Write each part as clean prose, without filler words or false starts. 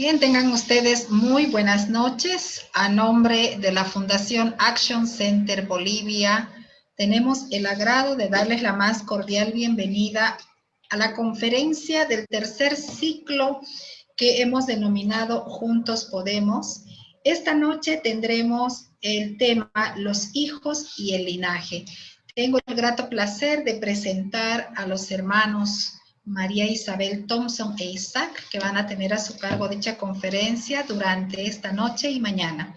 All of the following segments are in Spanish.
Bien, tengan ustedes muy buenas noches. A nombre de la Fundación Action Center Bolivia, tenemos el agrado de darles la más cordial bienvenida a la conferencia del tercer ciclo que hemos denominado Juntos Podemos. Esta noche tendremos el tema Los hijos y el linaje. Tengo el grato placer de presentar a los hermanos María Isabel Thompson e Isaac, que van a tener a su cargo dicha conferencia durante esta noche y mañana.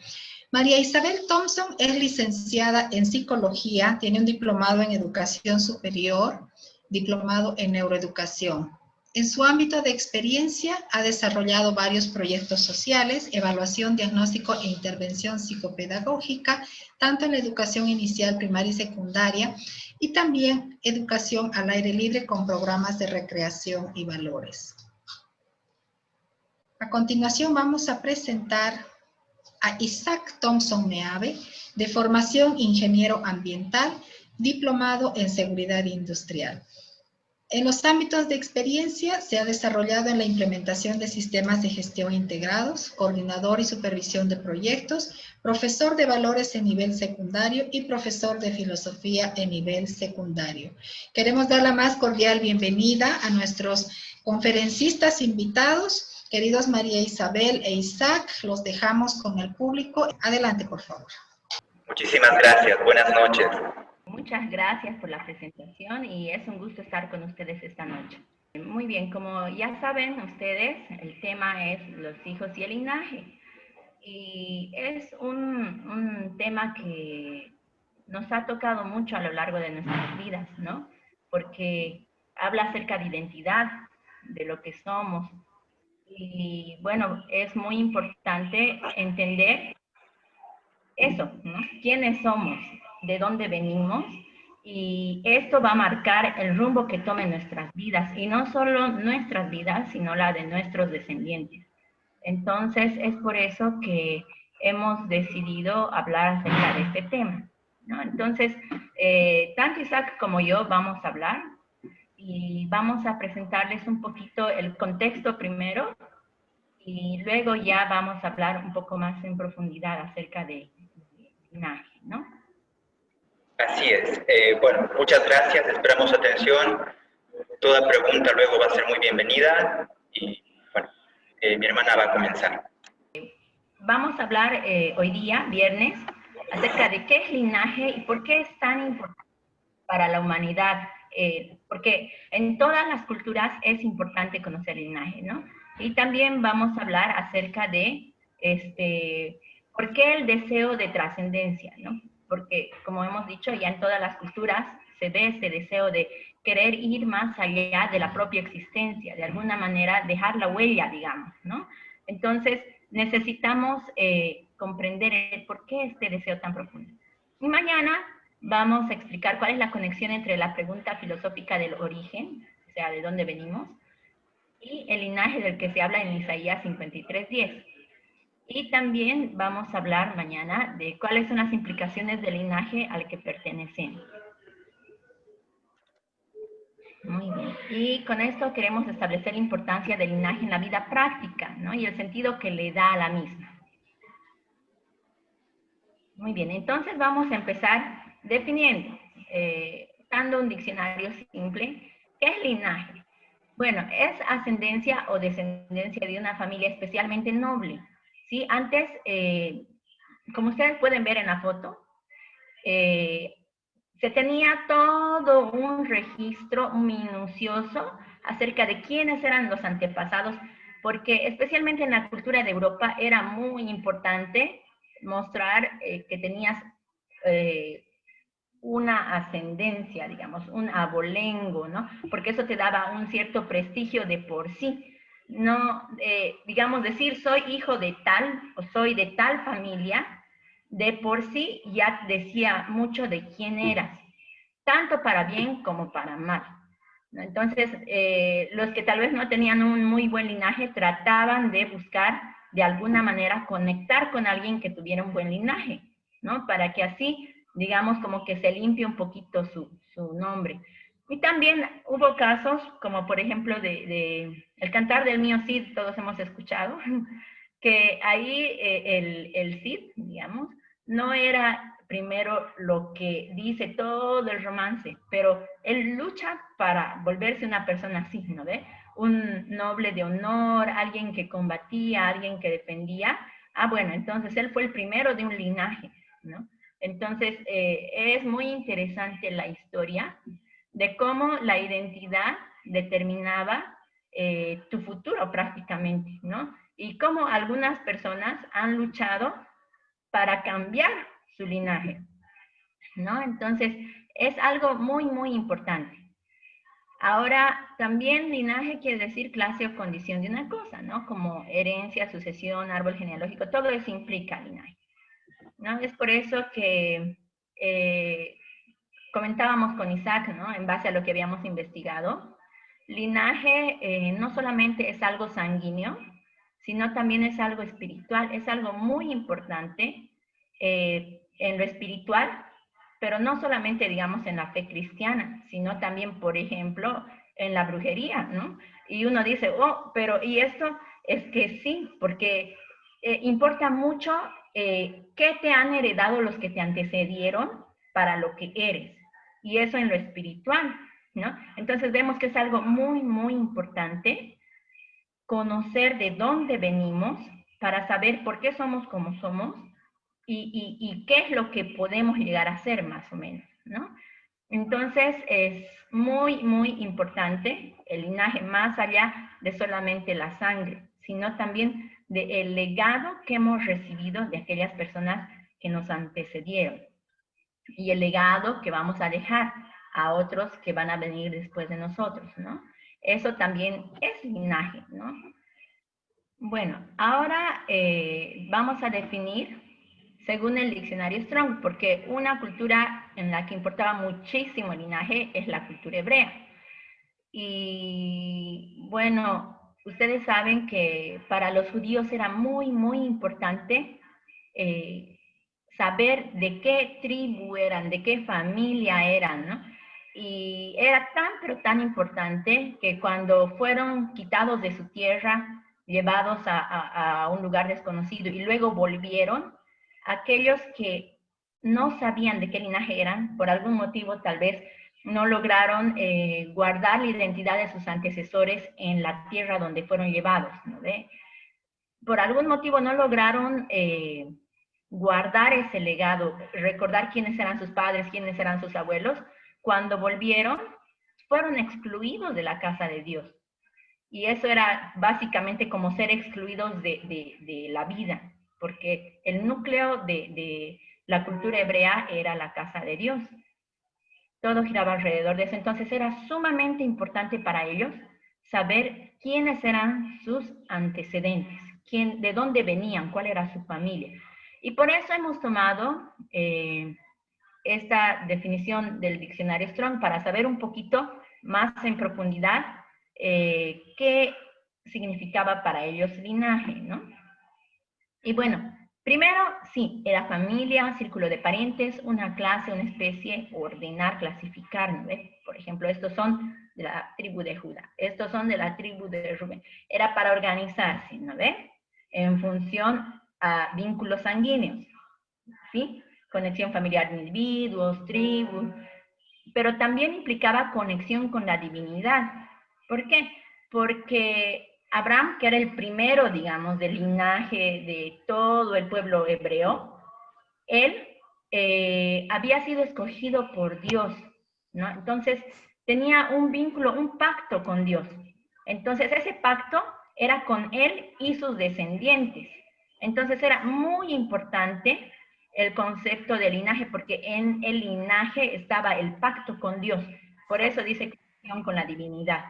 María Isabel Thompson es licenciada en psicología, tiene un diplomado en educación superior, diplomado en neuroeducación. En su ámbito de experiencia ha desarrollado varios proyectos sociales, evaluación, diagnóstico e intervención psicopedagógica, tanto en la educación inicial, primaria y secundaria, y también educación al aire libre con programas de recreación y valores. A continuación vamos a presentar a Isaac Thompson Meave, de formación ingeniero ambiental, diplomado en seguridad industrial. En los ámbitos de experiencia se ha desarrollado en la implementación de sistemas de gestión integrados, coordinador y supervisión de proyectos, profesor de valores en nivel secundario y profesor de filosofía en nivel secundario. Queremos dar la más cordial bienvenida a nuestros conferencistas invitados. Queridos María Isabel e Isaac, los dejamos con el público. Adelante, por favor. Muchísimas gracias. Buenas noches. Muchas gracias por la presentación y es un gusto estar con ustedes esta noche. Muy bien, como ya saben ustedes, el tema es los hijos y el linaje. Y es un tema que nos ha tocado mucho a lo largo de nuestras vidas, ¿no? Porque habla acerca de identidad, de lo que somos. Y bueno, es muy importante entender eso, ¿no? ¿Quiénes somos? ¿De dónde venimos? Y esto va a marcar el rumbo que tomen nuestras vidas, y no solo nuestras vidas, sino la de nuestros descendientes. Entonces, es por eso que hemos decidido hablar acerca de este tema, ¿no? Entonces, tanto Isaac como yo vamos a hablar, y vamos a presentarles un poquito el contexto primero, y luego ya vamos a hablar un poco más en profundidad acerca de linaje, ¿no? Así es. Bueno, muchas gracias. Esperamos su atención. Toda pregunta luego va a ser muy bienvenida. Y bueno, mi hermana va a comenzar. Vamos a hablar hoy día, viernes, acerca de qué es linaje y por qué es tan importante para la humanidad. Porque en todas las culturas es importante conocer el linaje, ¿no? Y también vamos a hablar acerca de por qué el deseo de trascendencia, ¿no? Porque, como hemos dicho, ya en todas las culturas se ve ese deseo de querer ir más allá de la propia existencia, de alguna manera dejar la huella, digamos, ¿no? Entonces, necesitamos comprender el por qué este deseo tan profundo. Y mañana vamos a explicar cuál es la conexión entre la pregunta filosófica del origen, o sea, de dónde venimos, y el linaje del que se habla en Isaías 53:10. Y también vamos a hablar mañana de cuáles son las implicaciones del linaje al que pertenecemos. Muy bien. Y con esto queremos establecer la importancia del linaje en la vida práctica, ¿no? Y el sentido que le da a la misma. Muy bien, entonces vamos a empezar definiendo, dando un diccionario simple. ¿Qué es linaje? Bueno, es ascendencia o descendencia de una familia especialmente noble. ¿Sí? Antes, como ustedes pueden ver en la foto, se tenía todo un registro minucioso acerca de quiénes eran los antepasados, porque especialmente en la cultura de Europa era muy importante mostrar que tenías una ascendencia, digamos, un abolengo, ¿no? Porque eso te daba un cierto prestigio de por sí. No, digamos, decir soy hijo de tal o soy de tal familia, de por sí ya decía mucho de quién eras, tanto para bien como para mal. Entonces, los que tal vez no tenían un muy buen linaje trataban de buscar de alguna manera conectar con alguien que tuviera un buen linaje, ¿no? Para que así, digamos, como que se limpie un poquito su nombre. Y también hubo casos, como por ejemplo de el cantar del mío Cid, todos hemos escuchado, que ahí el Cid, digamos, no era primero lo que dice todo el romance, pero él lucha para volverse una persona así, ¿no ve? Un noble de honor, alguien que combatía, alguien que defendía. Ah, bueno, entonces él fue el primero de un linaje, ¿no? Entonces, es muy interesante la historia de cómo la identidad determinaba tu futuro prácticamente, ¿no? Y cómo algunas personas han luchado para cambiar su linaje, ¿no? Entonces, es algo muy, muy importante. Ahora, también linaje quiere decir clase o condición de una cosa, ¿no? Como herencia, sucesión, árbol genealógico, todo eso implica linaje, ¿no? Es por eso que comentábamos con Isaac, ¿no? En base a lo que habíamos investigado, linaje no solamente es algo sanguíneo, sino también es algo espiritual, es algo muy importante en lo espiritual, pero no solamente, digamos, en la fe cristiana, sino también, por ejemplo, en la brujería, ¿no? Y uno dice, oh, pero ¿y esto? Es que sí, porque importa mucho qué te han heredado los que te antecedieron para lo que eres, y eso en lo espiritual, ¿no? Entonces vemos que es algo muy, muy importante conocer de dónde venimos para saber por qué somos como somos y qué es lo que podemos llegar a ser más o menos, ¿no? Entonces es muy, muy importante el linaje más allá de solamente la sangre, sino también del legado que hemos recibido de aquellas personas que nos antecedieron y el legado que vamos a dejar a otros que van a venir después de nosotros, ¿no? Eso también es linaje, ¿no? Bueno, ahora vamos a definir según el diccionario Strong, porque una cultura en la que importaba muchísimo el linaje es la cultura hebrea. Y bueno, ustedes saben que para los judíos era muy, muy importante saber de qué tribu eran, de qué familia eran, ¿no? Y era tan, pero tan importante que cuando fueron quitados de su tierra, llevados a un lugar desconocido y luego volvieron, aquellos que no sabían de qué linaje eran, por algún motivo tal vez no lograron guardar la identidad de sus antecesores en la tierra donde fueron llevados, ¿no ve? Por algún motivo no lograron guardar ese legado, recordar quiénes eran sus padres, quiénes eran sus abuelos. Cuando volvieron, fueron excluidos de la casa de Dios. Y eso era básicamente como ser excluidos de la vida, porque el núcleo de la cultura hebrea era la casa de Dios. Todo giraba alrededor de eso. Entonces era sumamente importante para ellos saber quiénes eran sus antecedentes, de dónde venían, cuál era su familia. Y por eso hemos tomado esta definición del diccionario Strong para saber un poquito más en profundidad qué significaba para ellos linaje, ¿no? Y bueno, primero, sí, era familia, círculo de parientes, una clase, una especie, ordenar, clasificar, ¿no ves? Por ejemplo, estos son de la tribu de Judá, estos son de la tribu de Rubén. Era para organizarse, ¿no ves? En función a vínculos sanguíneos, ¿sí? Conexión familiar de individuos, tribus, pero también implicaba conexión con la divinidad. ¿Por qué? Porque Abraham, que era el primero, digamos, del linaje de todo el pueblo hebreo, él había sido escogido por Dios, ¿no? Entonces, tenía un vínculo, un pacto con Dios. Entonces, ese pacto era con él y sus descendientes. Entonces, era muy importante el concepto de linaje, porque en el linaje estaba el pacto con Dios. Por eso dice conexión con la divinidad,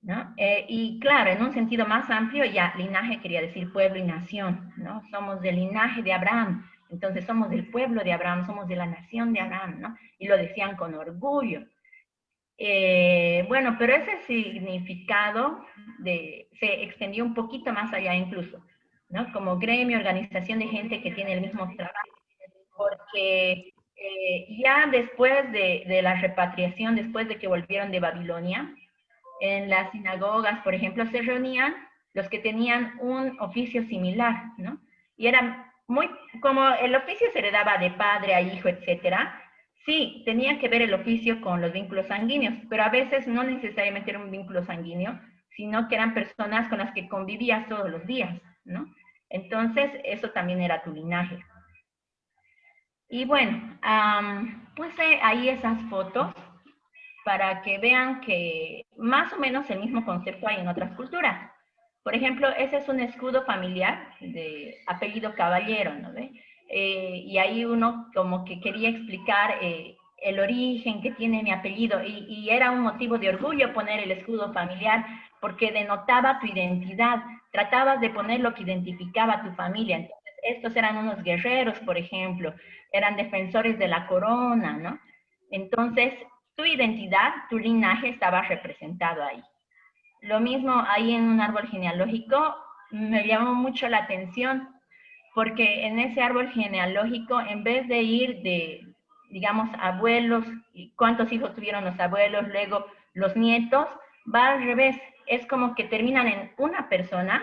¿no? Y claro, en un sentido más amplio, ya linaje quería decir pueblo y nación, ¿no? Somos del linaje de Abraham, entonces somos del pueblo de Abraham, somos de la nación de Abraham, ¿no? Y lo decían con orgullo. Bueno, pero ese significado se extendió un poquito más allá incluso, ¿no? Como gremio, organización de gente que tiene el mismo trabajo, porque Ya después de la repatriación, después de que volvieron de Babilonia, en las sinagogas, por ejemplo, se reunían los que tenían un oficio similar, ¿no? Y era muy, como el oficio se heredaba de padre a hijo, etcétera, sí, tenía que ver el oficio con los vínculos sanguíneos, pero a veces no necesariamente era un vínculo sanguíneo, sino que eran personas con las que convivías todos los días, ¿no? Entonces, eso también era tu linaje. Y bueno, puse ahí esas fotos para que vean que más o menos el mismo concepto hay en otras culturas. Por ejemplo, ese es un escudo familiar de apellido Caballero, ¿no ve? Y ahí uno como que quería explicar el origen que tiene mi apellido y era un motivo de orgullo poner el escudo familiar porque denotaba tu identidad, tratabas de poner lo que identificaba a tu familia. Entonces, estos eran unos guerreros, por ejemplo, eran defensores de la corona, ¿no? Entonces, tu identidad, tu linaje estaba representado ahí. Lo mismo ahí en un árbol genealógico, me llamó mucho la atención porque en ese árbol genealógico, en vez de ir de, digamos, abuelos, y cuántos hijos tuvieron los abuelos, luego los nietos, va al revés. Es como que terminan en una persona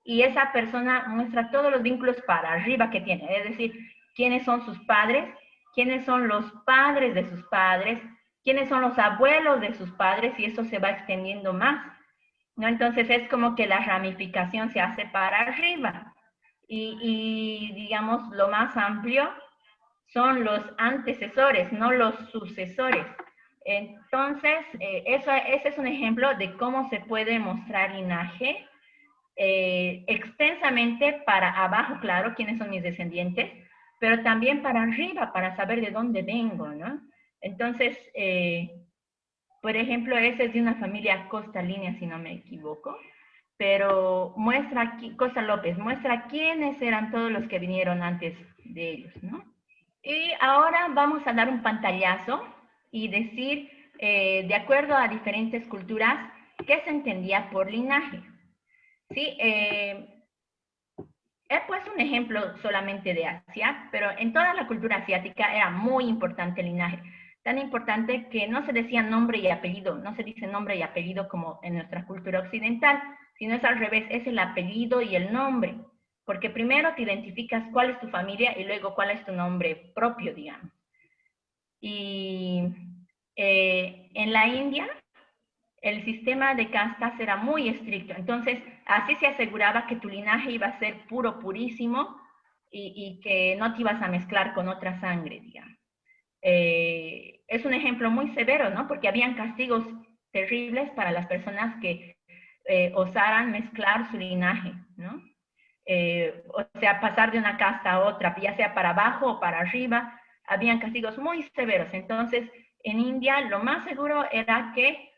y esa persona muestra todos los vínculos para arriba que tiene. Es decir, quiénes son sus padres, quiénes son los padres de sus padres, quiénes son los abuelos de sus padres y eso se va extendiendo más, ¿no? Entonces es como que la ramificación se hace para arriba. Y digamos, lo más amplio son los antecesores, no los sucesores. Entonces, ese es un ejemplo de cómo se puede mostrar linaje extensamente para abajo, claro, quiénes son mis descendientes, pero también para arriba, para saber de dónde vengo, ¿no? Entonces, por ejemplo, ese es de una familia Costa Línea, si no me equivoco, pero muestra aquí, Costa López, muestra quiénes eran todos los que vinieron antes de ellos, ¿no? Y ahora vamos a dar un pantallazo y decir, de acuerdo a diferentes culturas, qué se entendía por linaje. Sí, he puesto un ejemplo solamente de Asia, pero en toda la cultura asiática era muy importante el linaje. Tan importante que no se decía nombre y apellido, no se dice nombre y apellido como en nuestra cultura occidental, sino es al revés, es el apellido y el nombre. Porque primero te identificas cuál es tu familia y luego cuál es tu nombre propio, digamos. Y en la India, el sistema de castas era muy estricto. Entonces, así se aseguraba que tu linaje iba a ser puro, purísimo, y que no te ibas a mezclar con otra sangre, digamos. Es un ejemplo muy severo, ¿no? Porque habían castigos terribles para las personas que osaran mezclar su linaje, ¿no? O sea, pasar de una casta a otra, ya sea para abajo o para arriba, habían castigos muy severos. Entonces, en India lo más seguro era que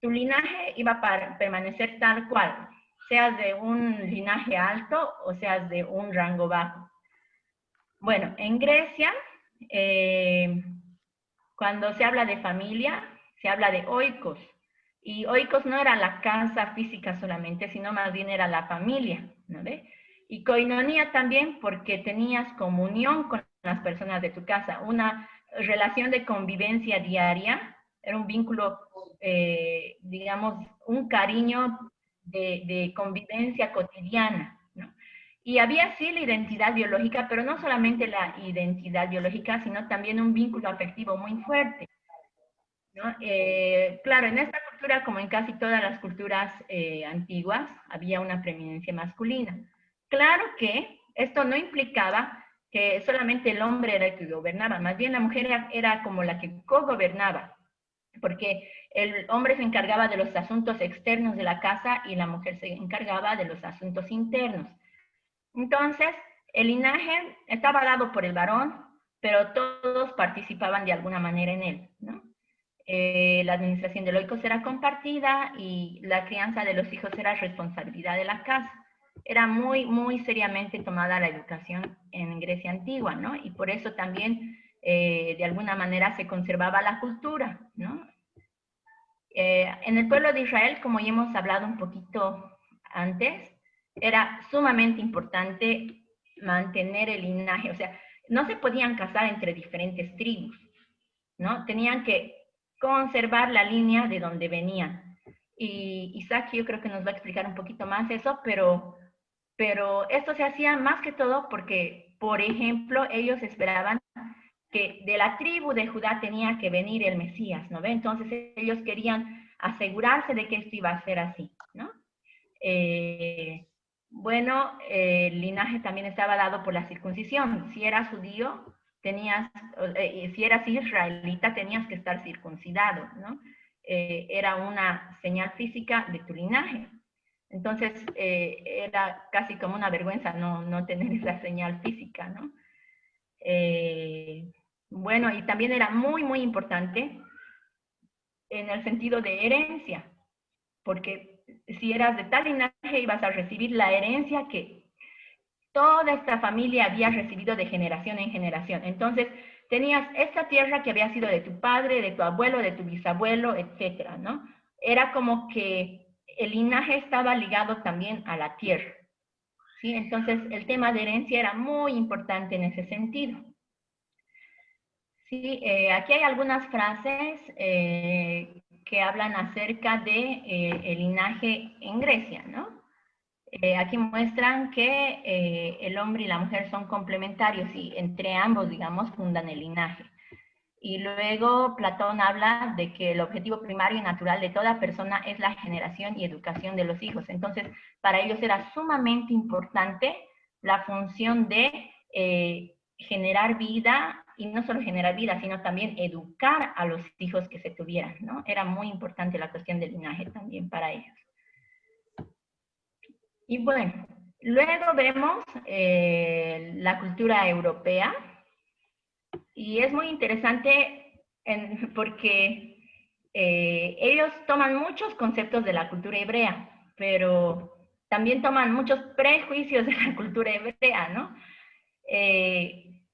tu linaje iba a permanecer tal cual, seas de un linaje alto o seas de un rango bajo. Bueno, en Grecia, cuando se habla de familia, se habla de oikos. Y oikos no era la casa física solamente, sino más bien era la familia, ¿no ve? Y koinonía también porque tenías comunión con las personas de tu casa, una relación de convivencia diaria, era un vínculo, digamos, un cariño de convivencia cotidiana, ¿no? Y había sí la identidad biológica, pero no solamente la identidad biológica, sino también un vínculo afectivo muy fuerte, ¿no? Claro, en esta cultura, como en casi todas las culturas antiguas, había una preeminencia masculina. Claro que esto no implicaba que solamente el hombre era el que gobernaba, más bien la mujer era como la que co-gobernaba, porque el hombre se encargaba de los asuntos externos de la casa y la mujer se encargaba de los asuntos internos. Entonces, el linaje estaba dado por el varón, pero todos participaban de alguna manera en él, ¿no? La administración de los hijos era compartida y la crianza de los hijos era responsabilidad de la casa. Era muy, muy seriamente tomada la educación en Grecia antigua, ¿no? Y por eso también, de alguna manera, se conservaba la cultura, ¿no? En el pueblo de Israel, como ya hemos hablado un poquito antes, era sumamente importante mantener el linaje. O sea, no se podían casar entre diferentes tribus, ¿no? Tenían que conservar la línea de donde venían. Y Isaac yo creo que nos va a explicar un poquito más eso, pero esto se hacía más que todo porque, por ejemplo, ellos esperaban que de la tribu de Judá tenía que venir el Mesías, ¿no ve? Entonces ellos querían asegurarse de que esto iba a ser así, ¿no? Bueno, el linaje también estaba dado por la circuncisión. Si eras judío, si eras israelita, tenías que estar circuncidado, ¿no? Era una señal física de tu linaje. Entonces, era casi como una vergüenza no tener esa señal física, ¿no? Bueno, y también era muy, muy importante en el sentido de herencia, porque si eras de tal linaje ibas a recibir la herencia que toda esta familia había recibido de generación en generación. Entonces, tenías esta tierra que había sido de tu padre, de tu abuelo, de tu bisabuelo, etcétera, ¿no? Era como que el linaje estaba ligado también a la tierra, ¿sí? Entonces, el tema de herencia era muy importante en ese sentido. Sí, aquí hay algunas frases que hablan acerca de el linaje en Grecia, ¿no? Aquí muestran que el hombre y la mujer son complementarios y entre ambos, digamos, fundan el linaje. Y luego Platón habla de que el objetivo primario y natural de toda persona es la generación y educación de los hijos. Entonces, para ellos era sumamente importante la función de generar vida, y no solo generar vida, sino también educar a los hijos que se tuvieran, ¿no? Era muy importante la cuestión del linaje también para ellos. Y bueno, luego vemos la cultura europea, y es muy interesante porque ellos toman muchos conceptos de la cultura hebrea, pero también toman muchos prejuicios de la cultura hebrea, ¿no?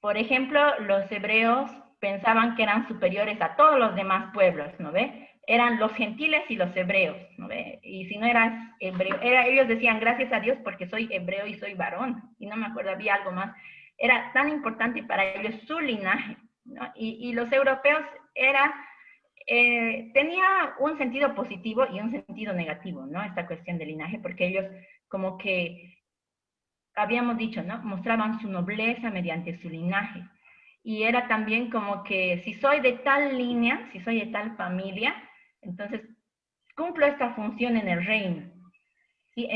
Por ejemplo, los hebreos pensaban que eran superiores a todos los demás pueblos, ¿no ve? Eran los gentiles y los hebreos, ¿no ve? Y si no eras hebreo, ellos decían, gracias a Dios porque soy hebreo y soy varón, y no me acuerdo, había algo más. Era tan importante para ellos su linaje, ¿no? Y los europeos tenía un sentido positivo y un sentido negativo, ¿no? Esta cuestión del linaje, porque ellos como que, habíamos dicho, ¿no? Mostraban su nobleza mediante su linaje. Y era también como que si soy de tal línea, si soy de tal familia, entonces cumplo esta función en el reino. ¿Sí?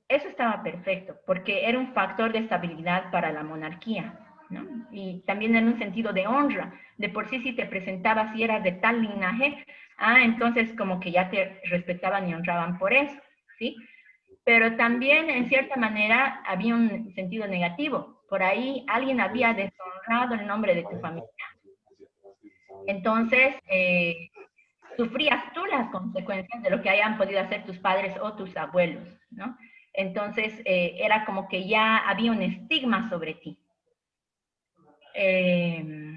Eso estaba perfecto, porque era un factor de estabilidad para la monarquía, ¿no? Y también en un sentido de honra. De por sí, si te presentabas si eras de tal linaje, entonces como que ya te respetaban y honraban por eso, ¿sí? Pero también, en cierta manera, había un sentido negativo. Por ahí alguien había deshonrado el nombre de tu familia. Entonces, sufrías tú las consecuencias de lo que hayan podido hacer tus padres o tus abuelos, ¿no? Entonces, era como que ya había un estigma sobre ti.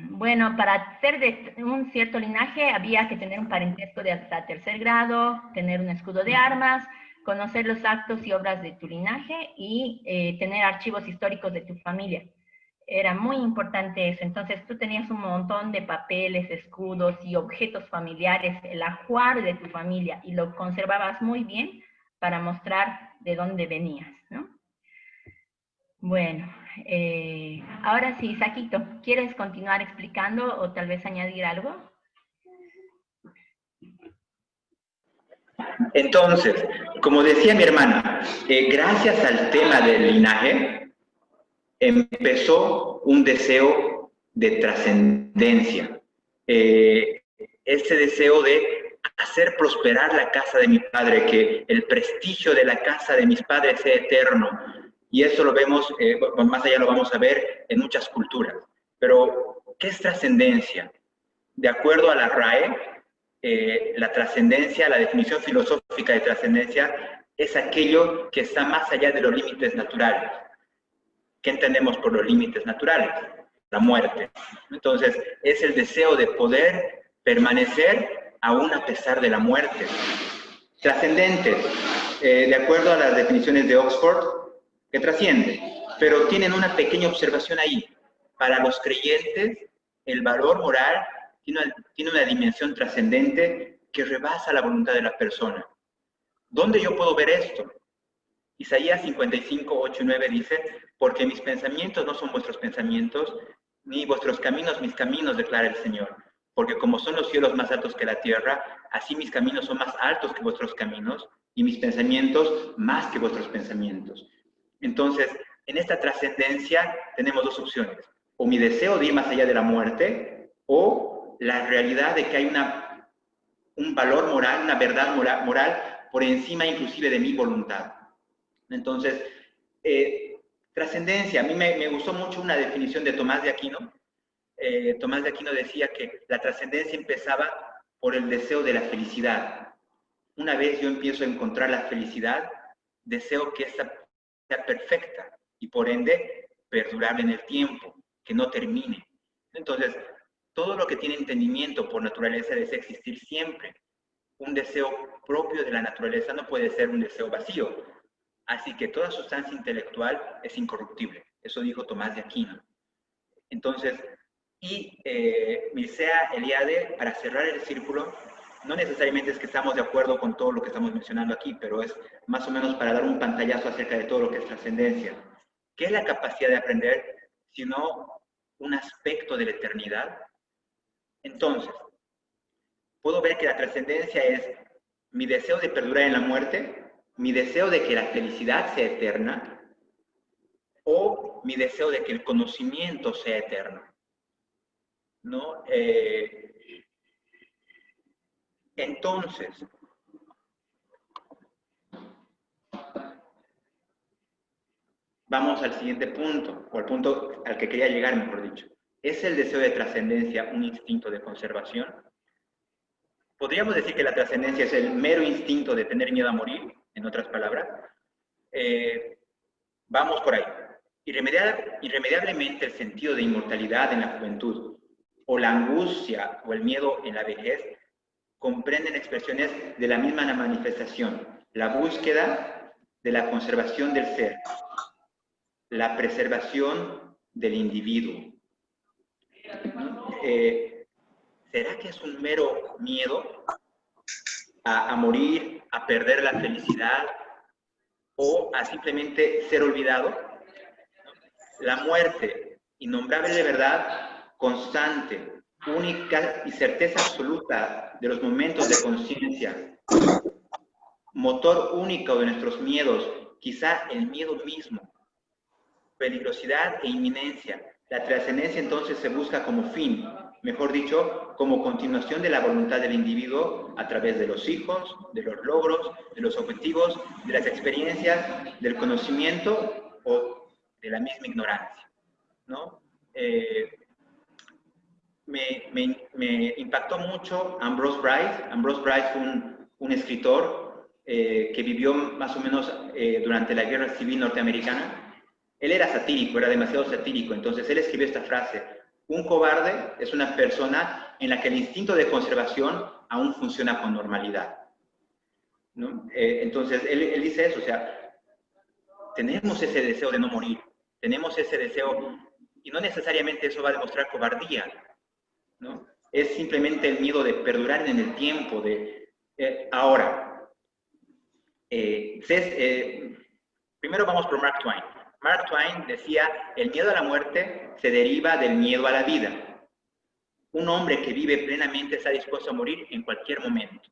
Bueno, para ser de un cierto linaje había que tener un parentesco de hasta 3er grado, tener un escudo de armas, conocer los actos y obras de tu linaje y tener archivos históricos de tu familia. Era muy importante eso. Entonces tú tenías un montón de papeles, escudos y objetos familiares, el ajuar de tu familia, y lo conservabas muy bien para mostrar de dónde venías, ¿no? Bueno, ahora sí, Saquito, ¿quieres continuar explicando o tal vez añadir algo? Entonces, como decía mi hermana, gracias al tema del linaje, empezó un deseo de trascendencia. Ese deseo de hacer prosperar la casa de mi padre, que el prestigio de la casa de mis padres sea eterno. Y eso lo vemos, más allá lo vamos a ver en muchas culturas. Pero, ¿qué es trascendencia? De acuerdo a la RAE, la trascendencia, la definición filosófica de trascendencia, es aquello que está más allá de los límites naturales. ¿Qué entendemos por los límites naturales? La muerte. Entonces, es el deseo de poder permanecer aún a pesar de la muerte. Trascendentes, de acuerdo a las definiciones de Oxford, que trasciende, pero tienen una pequeña observación ahí. Para los creyentes, el valor moral tiene una dimensión trascendente que rebasa la voluntad de la persona. ¿Dónde yo puedo ver esto? Isaías 55, 8 y 9 dice, porque mis pensamientos no son vuestros pensamientos, ni vuestros caminos mis caminos, declara el Señor. Porque como son los cielos más altos que la tierra, así mis caminos son más altos que vuestros caminos, y mis pensamientos más que vuestros pensamientos. Entonces, en esta trascendencia tenemos dos opciones. O mi deseo de ir más allá de la muerte, o la realidad de que hay un valor moral, una verdad moral por encima inclusive de mi voluntad. Entonces, trascendencia. A mí me gustó mucho una definición de Tomás de Aquino. Tomás de Aquino decía que la trascendencia empezaba por el deseo de la felicidad. Una vez yo empiezo a encontrar la felicidad, deseo que esta sea perfecta y por ende perdurable en el tiempo, que no termine. Entonces, todo lo que tiene entendimiento por naturaleza desea existir siempre. Un deseo propio de la naturaleza no puede ser un deseo vacío. Así que toda sustancia intelectual es incorruptible. Eso dijo Tomás de Aquino. Entonces, Mircea Eliade, para cerrar el círculo, no necesariamente es que estamos de acuerdo con todo lo que estamos mencionando aquí, pero es más o menos para dar un pantallazo acerca de todo lo que es trascendencia. ¿Qué es la capacidad de aprender, sino un aspecto de la eternidad? Entonces, puedo ver que la trascendencia es mi deseo de perdurar en la muerte, mi deseo de que la felicidad sea eterna, o mi deseo de que el conocimiento sea eterno, ¿no? Entonces, vamos al siguiente punto, o al punto al que quería llegar, mejor dicho. ¿Es el deseo de trascendencia un instinto de conservación? ¿Podríamos decir que la trascendencia es el mero instinto de tener miedo a morir, en otras palabras? Vamos por ahí. Irremediablemente el sentido de inmortalidad en la juventud, o la angustia o el miedo en la vejez, comprenden expresiones de la misma manifestación, la búsqueda de la conservación del ser, la preservación del individuo. ¿Será que es un mero miedo a morir, a perder la felicidad o a simplemente ser olvidado? La muerte, innombrable de verdad, constante, única y certeza absoluta de los momentos de conciencia, motor único de nuestros miedos, quizá el miedo mismo, peligrosidad e inminencia. La trascendencia entonces se busca como fin, mejor dicho, como continuación de la voluntad del individuo a través de los hijos, de los logros, de los objetivos, de las experiencias, del conocimiento o de la misma ignorancia, ¿no? Me impactó mucho Ambrose Bierce. Ambrose Bierce fue un escritor que vivió más o menos durante la Guerra Civil Norteamericana. Él era satírico, era demasiado satírico, entonces él escribió esta frase: un cobarde es una persona en la que el instinto de conservación aún funciona con normalidad, ¿no? Entonces él dice eso, o sea, tenemos ese deseo de no morir, tenemos ese deseo, y no necesariamente eso va a demostrar cobardía, ¿no? Es simplemente el miedo de perdurar en el tiempo. Ahora, primero vamos por Mark Twain. Mark Twain decía, el miedo a la muerte se deriva del miedo a la vida. Un hombre que vive plenamente está dispuesto a morir en cualquier momento.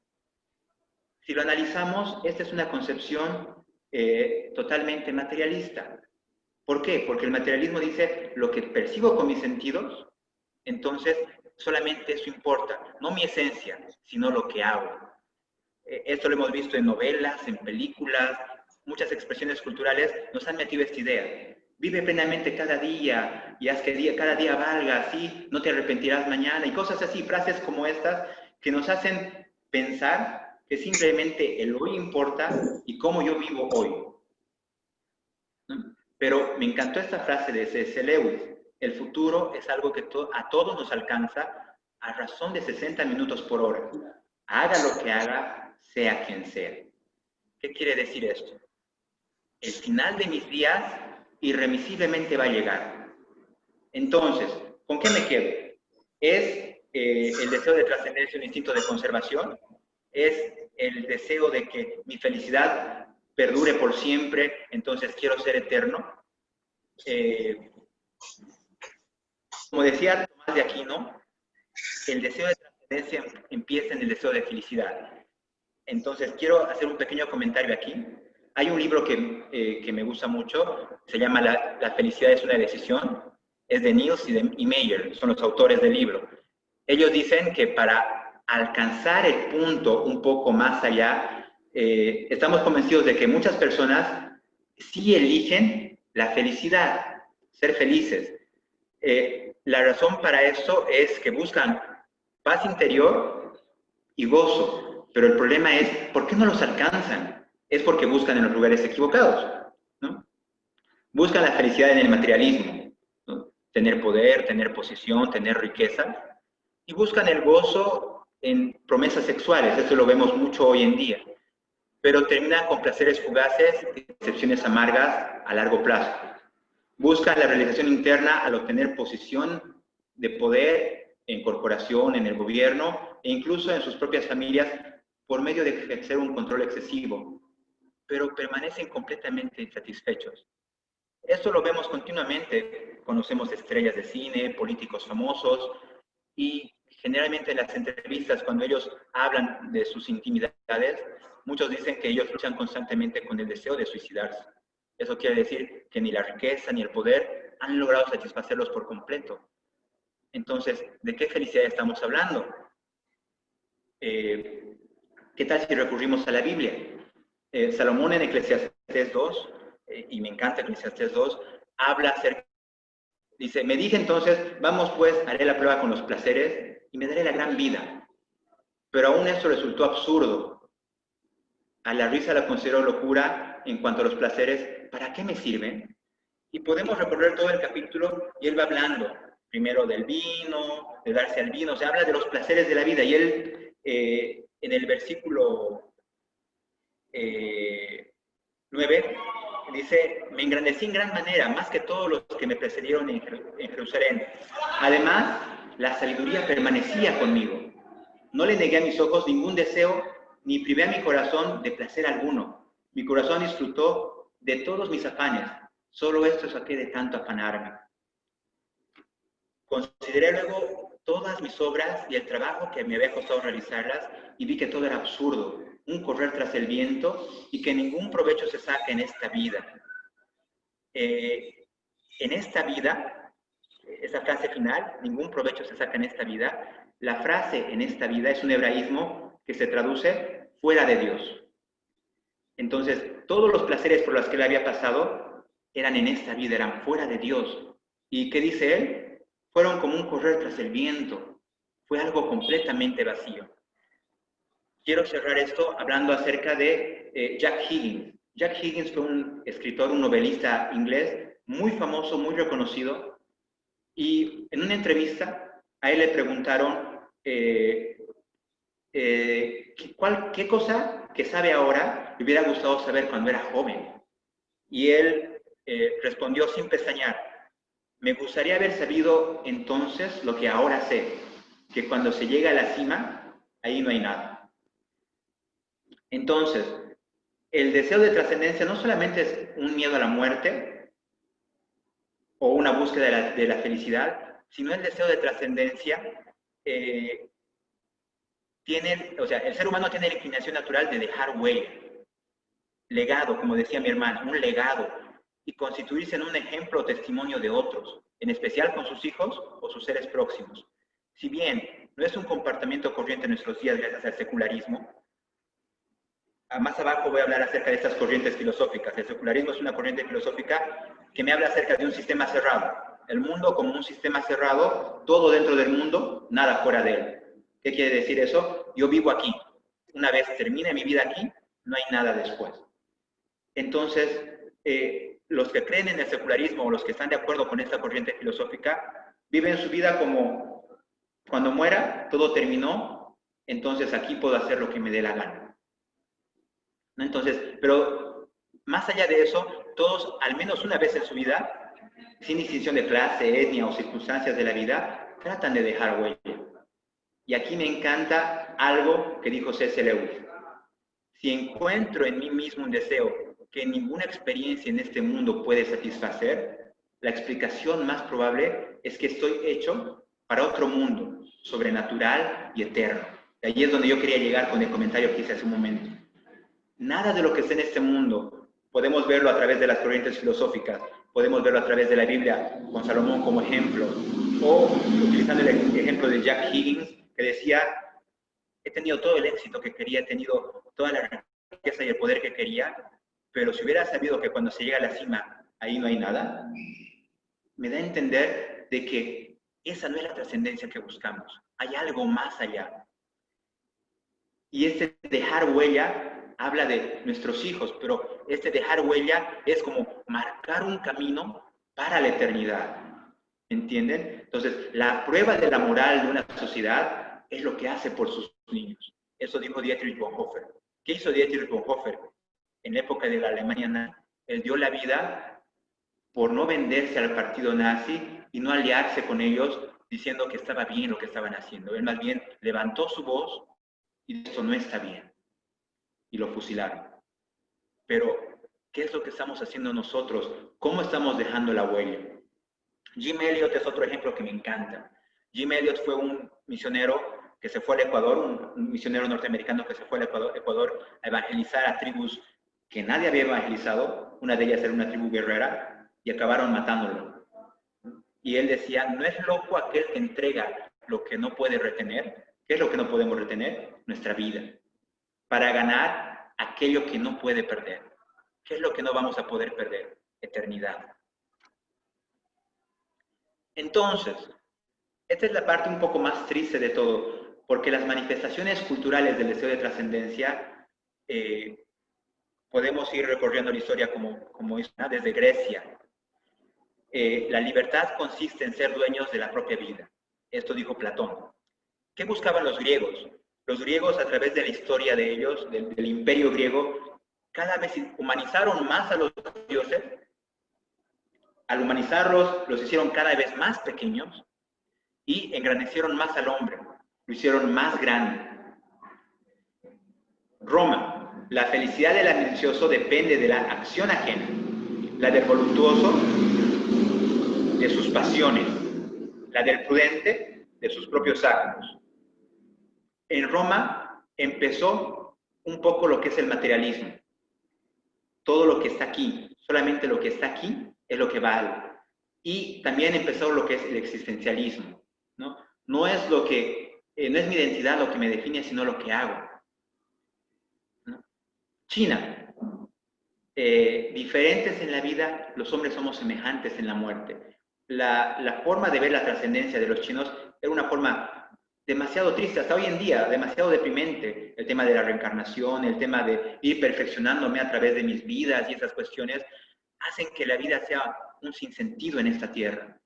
Si lo analizamos, esta es una concepción totalmente materialista. ¿Por qué? Porque el materialismo dice, lo que percibo con mis sentidos, entonces solamente eso importa, no mi esencia, sino lo que hago. Esto lo hemos visto en novelas, en películas, muchas expresiones culturales nos han metido esta idea. Vive plenamente cada día y haz que cada día valga, así no te arrepentirás mañana, y cosas así, frases como estas que nos hacen pensar que simplemente el hoy importa y cómo yo vivo hoy. ¿No? Pero me encantó esta frase de C.S. Lewis: el futuro es algo que a todos nos alcanza a razón de 60 minutos por hora. Haga lo que haga, sea quien sea. ¿Qué quiere decir esto? El final de mis días irremisiblemente va a llegar. Entonces, ¿con qué me quedo? ¿Es el deseo de trascendencia un instinto de conservación? ¿Es el deseo de que mi felicidad perdure por siempre, entonces quiero ser eterno? Como decía Tomás de Aquino, el deseo de trascendencia empieza en el deseo de felicidad. Entonces, quiero hacer un pequeño comentario aquí. Hay un libro que me gusta mucho, se llama La felicidad es una decisión. Es de Niels y Meyer, son los autores del libro. Ellos dicen que para alcanzar el punto un poco más allá, estamos convencidos de que muchas personas sí eligen la felicidad, ser felices. La razón para eso es que buscan paz interior y gozo, pero el problema es, ¿por qué no los alcanzan? Es porque buscan en los lugares equivocados, ¿no? Buscan la felicidad en el materialismo, ¿no? Tener poder, tener posición, tener riqueza, y buscan el gozo en promesas sexuales, eso lo vemos mucho hoy en día, pero terminan con placeres fugaces y decepciones amargas a largo plazo. Buscan la realización interna al obtener posición de poder en corporación, en el gobierno e incluso en sus propias familias por medio de ejercer un control excesivo, pero permanecen completamente insatisfechos. Esto lo vemos continuamente, conocemos estrellas de cine, políticos famosos y generalmente en las entrevistas cuando ellos hablan de sus intimidades, muchos dicen que ellos luchan constantemente con el deseo de suicidarse. Eso quiere decir que ni la riqueza ni el poder han logrado satisfacerlos por completo. Entonces, ¿de qué felicidad estamos hablando? ¿Qué tal si recurrimos a la Biblia? Salomón en Eclesiastés 2, y me encanta Eclesiastés 2, habla acerca, dice, me dije entonces, vamos pues, haré la prueba con los placeres y me daré la gran vida. Pero aún esto resultó absurdo. A la risa la considero locura en cuanto a los placeres, ¿para qué me sirven? Y podemos recorrer todo el capítulo y él va hablando primero del vino, de darse al vino, o sea, habla de los placeres de la vida. Y él, en el versículo 9, dice, me engrandecí en gran manera, más que todos los que me precedieron en Jerusalén. Además, la sabiduría permanecía conmigo. No le negué a mis ojos ningún deseo, ni privé a mi corazón de placer alguno. Mi corazón disfrutó de todos mis afanes. Solo esto saqué de tanto afanarme. Consideré luego todas mis obras y el trabajo que me había costado realizarlas y vi que todo era absurdo, un correr tras el viento y que ningún provecho se saca en esta vida. En esta vida, esa frase final, ningún provecho se saca en esta vida, la frase en esta vida es un hebraísmo que se traduce fuera de Dios. Entonces, todos los placeres por los que él había pasado eran en esta vida, eran fuera de Dios. ¿Y qué dice él? Fueron como un correr tras el viento. Fue algo completamente vacío. Quiero cerrar esto hablando acerca de Jack Higgins. Jack Higgins fue un escritor, un novelista inglés muy famoso, muy reconocido. Y en una entrevista a él le preguntaron qué cosa que sabe ahora le hubiera gustado saber cuando era joven. Y él respondió sin pestañear, me gustaría haber sabido entonces lo que ahora sé, que cuando se llega a la cima, ahí no hay nada. Entonces, el deseo de trascendencia no solamente es un miedo a la muerte o una búsqueda de la felicidad, sino el deseo de trascendencia el ser humano tiene la inclinación natural de dejar huella, legado, como decía mi hermano, un legado, y constituirse en un ejemplo o testimonio de otros, en especial con sus hijos o sus seres próximos. Si bien no es un comportamiento corriente en nuestros días gracias al secularismo, más abajo voy a hablar acerca de estas corrientes filosóficas. El secularismo es una corriente filosófica que me habla acerca de un sistema cerrado. El mundo como un sistema cerrado, todo dentro del mundo, nada fuera de él. ¿Qué quiere decir eso? Yo vivo aquí. Una vez termine mi vida aquí, no hay nada después. Entonces, los que creen en el secularismo o los que están de acuerdo con esta corriente filosófica, viven su vida como cuando muera, todo terminó, entonces aquí puedo hacer lo que me dé la gana. ¿No? Entonces, pero más allá de eso, todos, al menos una vez en su vida, sin distinción de clase, etnia o circunstancias de la vida, tratan de dejar huella. Y aquí me encanta algo que dijo C.S. Lewis. Si encuentro en mí mismo un deseo que ninguna experiencia en este mundo puede satisfacer, la explicación más probable es que estoy hecho para otro mundo, sobrenatural y eterno. Y ahí es donde yo quería llegar con el comentario que hice hace un momento. Nada de lo que está en este mundo, podemos verlo a través de las corrientes filosóficas, podemos verlo a través de la Biblia, con Salomón como ejemplo, o utilizando el ejemplo de Jack Higgins, que decía, he tenido todo el éxito que quería, he tenido toda la riqueza y el poder que quería, pero si hubiera sabido que cuando se llega a la cima, ahí no hay nada, me da a entender de que esa no es la trascendencia que buscamos, hay algo más allá. Y este dejar huella habla de nuestros hijos, pero este dejar huella es como marcar un camino para la eternidad. ¿Entienden? Entonces, la prueba de la moral de una sociedad es lo que hace por sus niños. Eso dijo Dietrich Bonhoeffer. ¿Qué hizo Dietrich Bonhoeffer? En la época de la Alemania nazi, él dio la vida por no venderse al partido nazi y no aliarse con ellos diciendo que estaba bien lo que estaban haciendo. Él más bien levantó su voz y dijo, esto no está bien. Y lo fusilaron. Pero, ¿qué es lo que estamos haciendo nosotros? ¿Cómo estamos dejando la huella? Jim Elliot es otro ejemplo que me encanta. Jim Elliot fue un misionero que se fue al Ecuador, un misionero norteamericano que se fue al Ecuador a evangelizar a tribus que nadie había evangelizado. Una de ellas era una tribu guerrera y acabaron matándolo. Y él decía, ¿no es loco aquel que entrega lo que no puede retener? ¿Qué es lo que no podemos retener? Nuestra vida. Para ganar aquello que no puede perder. ¿Qué es lo que no vamos a poder perder? Eternidad. Entonces, esta es la parte un poco más triste de todo, porque las manifestaciones culturales del deseo de trascendencia, podemos ir recorriendo la historia como hizo desde Grecia. La libertad consiste en ser dueños de la propia vida. Esto dijo Platón. ¿Qué buscaban los griegos? Los griegos, a través de la historia de ellos, del imperio griego, cada vez humanizaron más a los dioses. Al humanizarlos, los hicieron cada vez más pequeños y engrandecieron más al hombre, lo hicieron más grande. Roma, la felicidad del ambicioso depende de la acción ajena, la del voluptuoso de sus pasiones, la del prudente de sus propios actos. En Roma empezó un poco lo que es el materialismo. Todo lo que está aquí, solamente lo que está aquí es lo que vale. Y también empezó lo que es el existencialismo, ¿no? No es no es mi identidad lo que me define, sino lo que hago, ¿no? China, diferentes en la vida, los hombres somos semejantes en la muerte. La forma de ver la trascendencia de los chinos era una forma demasiado triste, hasta hoy en día, demasiado deprimente. El tema de la reencarnación, el tema de ir perfeccionándome a través de mis vidas y esas cuestiones, hacen que la vida sea un sinsentido en esta tierra.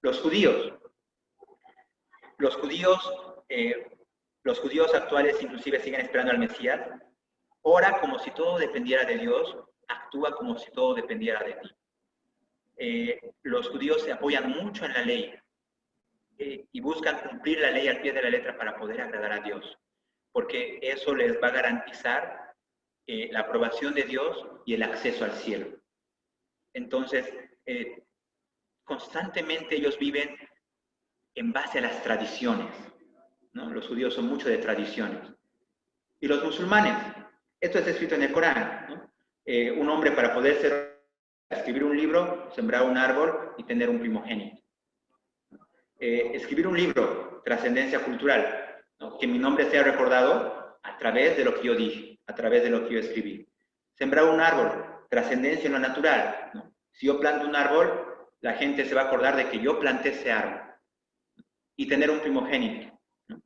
Los judíos actuales inclusive siguen esperando al Mesías. Ora como si todo dependiera de Dios, actúa como si todo dependiera de ti. Los judíos se apoyan mucho en la ley y buscan cumplir la ley al pie de la letra para poder agradar a Dios, porque eso les va a garantizar la aprobación de Dios y el acceso al cielo. Entonces, constantemente ellos viven en base a las tradiciones, ¿no? Los judíos son mucho de tradiciones. Y los musulmanes, esto está escrito en el Corán, ¿no? Un hombre para poder escribir un libro, sembrar un árbol y tener un primogénito. Escribir un libro, trascendencia cultural, ¿no? Que mi nombre sea recordado a través de lo que yo dije, a través de lo que yo escribí. Sembrar un árbol, trascendencia en lo natural, ¿no? Si yo planto un árbol, la gente se va a acordar de que yo planté ese árbol. Y tener un primogénito, ¿no?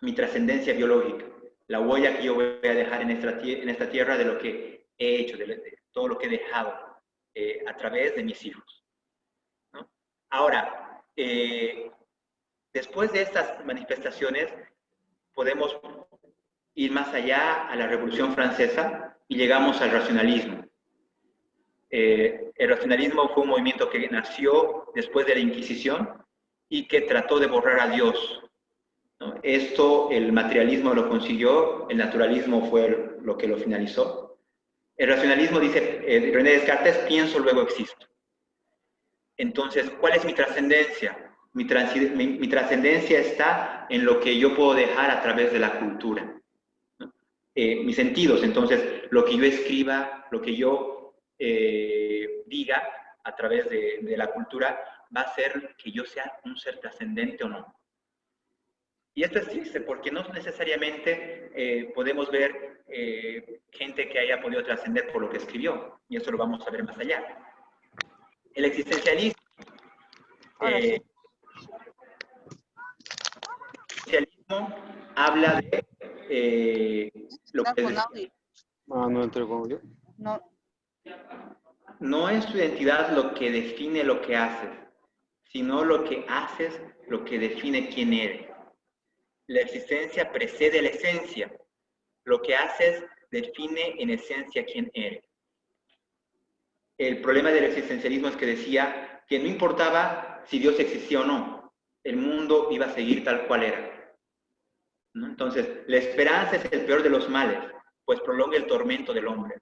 Mi trascendencia biológica, la huella que yo voy a dejar en esta tierra de lo que he hecho, de todo lo que he dejado a través de mis hijos, ¿no? Ahora, después de estas manifestaciones, podemos ir más allá a la Revolución Francesa y llegamos al racionalismo. El racionalismo fue un movimiento que nació después de la Inquisición y que trató de borrar a Dios, ¿no? Esto el materialismo lo consiguió, el naturalismo fue lo que lo finalizó. El racionalismo dice, René Descartes, pienso, luego existo. Entonces, ¿cuál es mi trascendencia? Mi trascendencia está en lo que yo puedo dejar a través de la cultura, ¿no? Mis sentidos, entonces, lo que yo escriba, lo que yo diga a través de la cultura, va a hacer que yo sea un ser trascendente o no. Y esto es triste porque no necesariamente podemos ver gente que haya podido trascender por lo que escribió, y eso lo vamos a ver más allá. El existencialismo, habla de lo que no entré con audio. no es tu identidad lo que define lo que haces, sino lo que haces lo que define quién eres. La existencia precede la esencia. Lo que haces define en esencia quién eres. El problema del existencialismo es que decía que no importaba si Dios existía o no, el mundo iba a seguir tal cual era, ¿no? Entonces, la esperanza es el peor de los males, pues prolonga el tormento del hombre.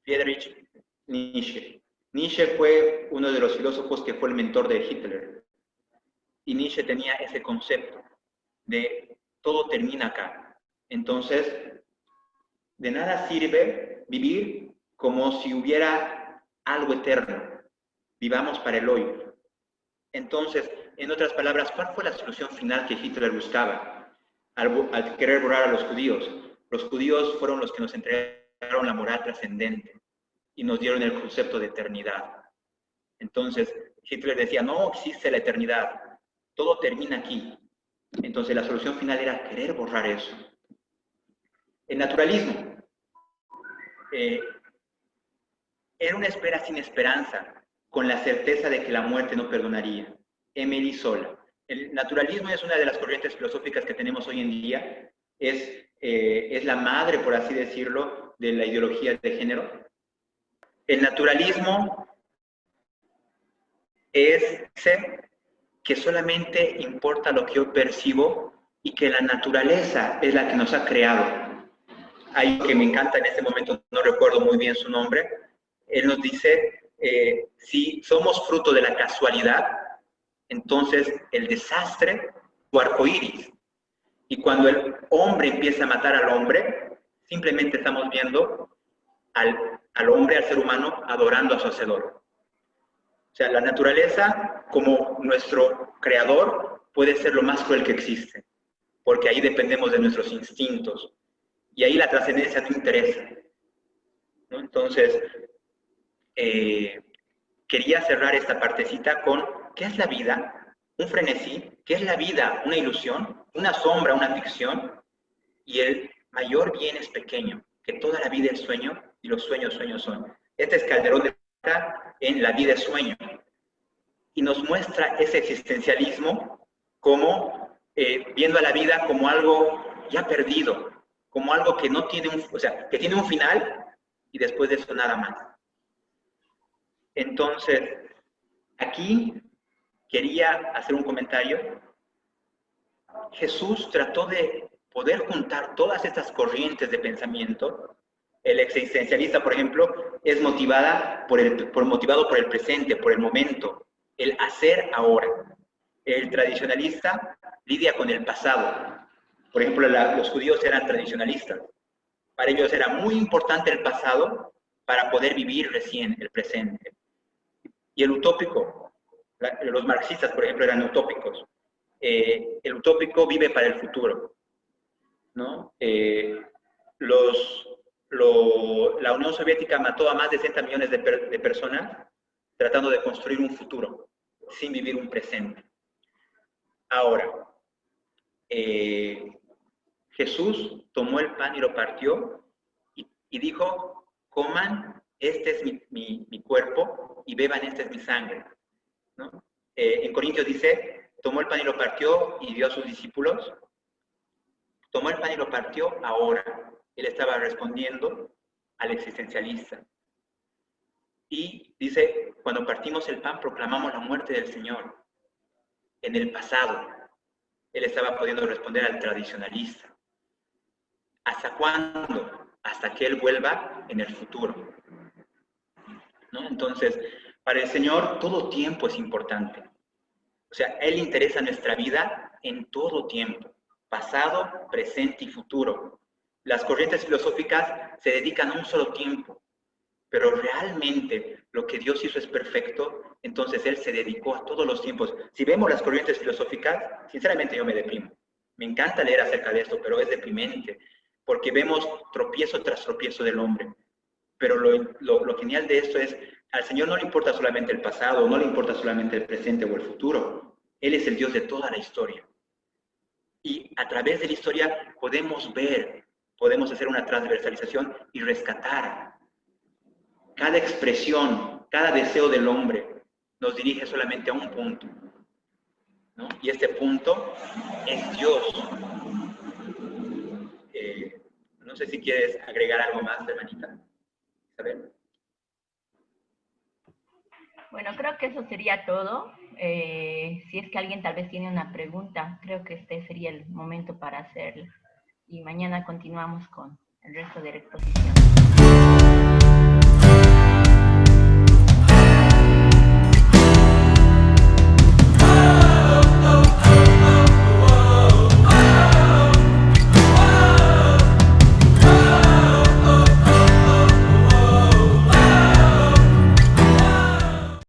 Friedrich Nietzsche. Nietzsche fue uno de los filósofos que fue el mentor de Hitler. Y Nietzsche tenía ese concepto de todo termina acá. Entonces, de nada sirve vivir como si hubiera algo eterno. Vivamos para el hoy. Entonces, en otras palabras, ¿cuál fue la solución final que Hitler buscaba al querer borrar a los judíos? Los judíos fueron los que nos entregaron la moral trascendente y nos dieron el concepto de eternidad. Entonces, Hitler decía, no existe la eternidad, todo termina aquí. Entonces, la solución final era querer borrar eso. El naturalismo era una espera sin esperanza, con la certeza de que la muerte no perdonaría. Émile Zola. El naturalismo es una de las corrientes filosóficas que tenemos hoy en día. Es la madre, por así decirlo, de la ideología de género. El naturalismo es que solamente importa lo que yo percibo y que la naturaleza es la que nos ha creado. Hay que me encanta en este momento, no recuerdo muy bien su nombre. Él nos dice, si somos fruto de la casualidad, entonces el desastre o arcoíris. Y cuando el hombre empieza a matar al hombre, simplemente estamos viendo al hombre, al ser humano, adorando a su hacedor. O sea, la naturaleza, como nuestro creador, puede ser lo más cruel que existe, porque ahí dependemos de nuestros instintos, y ahí la trascendencia no interesa, ¿no? Entonces, quería cerrar esta partecita con, ¿qué es la vida? Un frenesí. ¿Qué es la vida? Una ilusión, una sombra, una ficción, y el mayor bien es pequeño, que toda la vida es sueño, y los sueños, sueños son. Este es Calderón de en La vida es sueño, y nos muestra ese existencialismo como viendo a la vida como algo ya perdido, como algo que no tiene o sea, que tiene un final y después de eso nada más. Entonces, aquí quería hacer un comentario. Jesús trató de poder juntar todas estas corrientes de pensamiento. El existencialista, por ejemplo, es motivado por el presente, por el momento, el hacer ahora. El tradicionalista lidia con el pasado. Por ejemplo, los judíos eran tradicionalistas. Para ellos era muy importante el pasado para poder vivir recién el presente. Y el utópico, los marxistas, por ejemplo, eran utópicos. El utópico vive para el futuro, ¿no? La Unión Soviética mató a más de 60 millones de personas tratando de construir un futuro, sin vivir un presente. Ahora, Jesús tomó el pan y lo partió y dijo, coman, este es mi cuerpo, y beban, este es mi sangre, ¿no? En Corintios dice, tomó el pan y lo partió y dio a sus discípulos. Tomó el pan y lo partió ahora. Él estaba respondiendo al existencialista. Y dice, cuando partimos el pan, proclamamos la muerte del Señor. En el pasado, él estaba pudiendo responder al tradicionalista. ¿Hasta cuándo? Hasta que él vuelva en el futuro, ¿no? Entonces, para el Señor, todo tiempo es importante. O sea, Él interesa nuestra vida en todo tiempo, pasado, presente y futuro. Las corrientes filosóficas se dedican a un solo tiempo, pero realmente lo que Dios hizo es perfecto, entonces Él se dedicó a todos los tiempos. Si vemos las corrientes filosóficas, sinceramente yo me deprimo. Me encanta leer acerca de esto, pero es deprimente, porque vemos tropiezo tras tropiezo del hombre. Pero lo genial de esto es, al Señor no le importa solamente el pasado, no le importa solamente el presente o el futuro. Él es el Dios de toda la historia. Y a través de la historia podemos ver, podemos hacer una transversalización y rescatar. Cada expresión, cada deseo del hombre nos dirige solamente a un punto, ¿no? Y este punto es Dios. No sé si quieres agregar algo más, hermanita Isabel. Bueno, creo que eso sería todo. Si es que alguien tal vez tiene una pregunta, creo que este sería el momento para hacerla. Y mañana continuamos con el resto de la exposición.